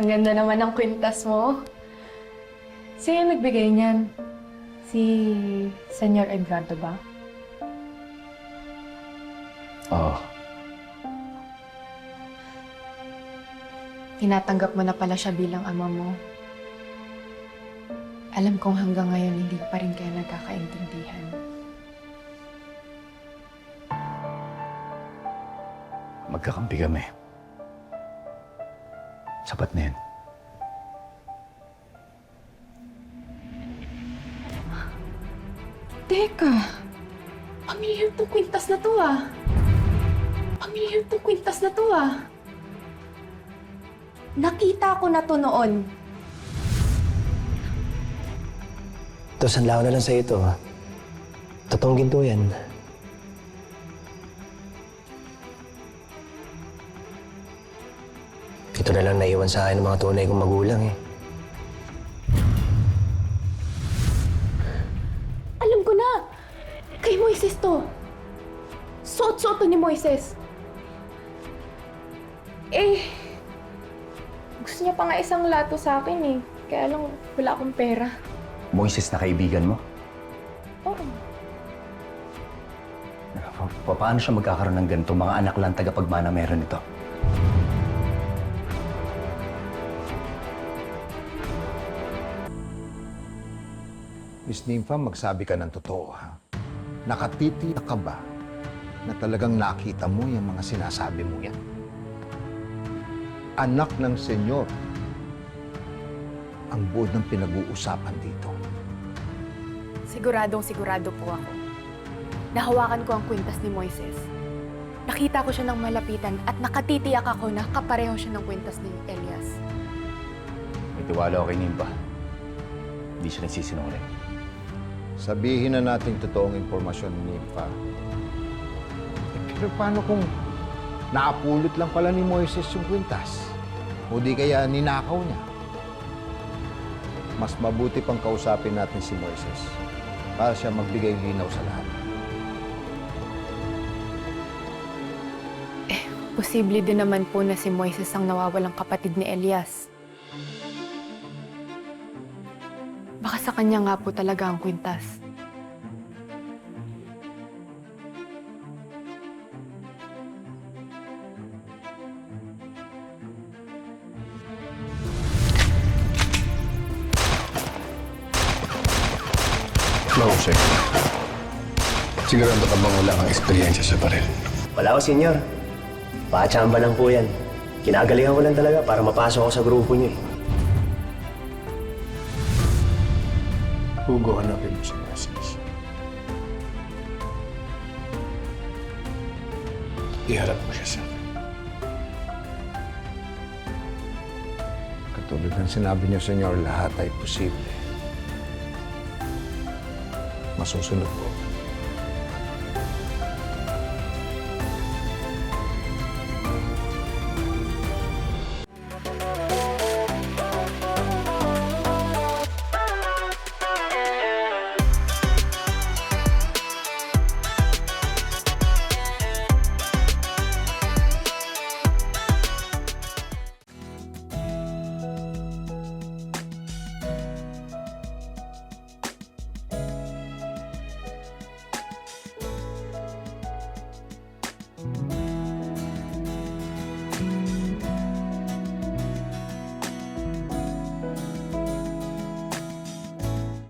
Ang ganda naman ng kwintas mo. Sino nagbigay niyan? Si Senyor Edgardo ba? Oo. Tinatanggap mo na pala siya bilang ama mo. Alam kong hanggang ngayon hindi pa rin kayo nagkakaintindihan. Magkakampi kami. Sapat na yan. Teka, pamilyar tong kwintas na to ah. Pamilyar tong kwintas na to ah. Nakita ko na to noon. Ito, sanla ko na lang sa ito. Totoong ginto yan. Ito na lang naiwan sa akin ng mga tunay kong magulang eh. Alam ko na! Kay Moises to. Suot-suot to ni Moises. Gusto niya pa nga isang lato sa akin eh. Kaya lang wala akong pera. Moises na kaibigan mo? Oo. Paano siya magkakaroon ng ganito? Mga anak lang tagapagmana meron ito. Miss Nympha, magsabi ka ng totoo, ha? Nakatitiyak ka ba na talagang nakita mo yung mga sinasabi mo yan? Anak ng senyor ang buod ng pinag-uusapan dito. Siguradong sigurado po ako. Nahawakan ko ang kwintas ni Moises. Nakita ko siya ng malapitan at nakatitiyak ako na kapareho siya ng kwintas ni Elias. May tiwala ako kay Nimba. Hindi siya nagsisinungaling. Sabihin na natin totoong impormasyon ni Nympha. Pero paano kung naapulot lang pala ni Moises yung kwintas? O di kaya ninakaw niya? Mas mabuti pang kausapin natin si Moises para siya magbigay linaw sa lahat. Posible din naman po na si Moises ang nawawalang kapatid ni Elias. Baka sa kanya nga po talaga ang kwintas. Mausay. Sigurado ka bang wala kang eksperyensya sa baril? Wala ko, senyor. Pakachamba lang po yan. Kinagalingan ko lang talaga para mapasok ako sa grupo niyo eh. Hugo, hanapin mo si Moises. Iharap mo siya sa akin. Katulad ng sinabi niyo, senyor, lahat ay posible. Masusunod po.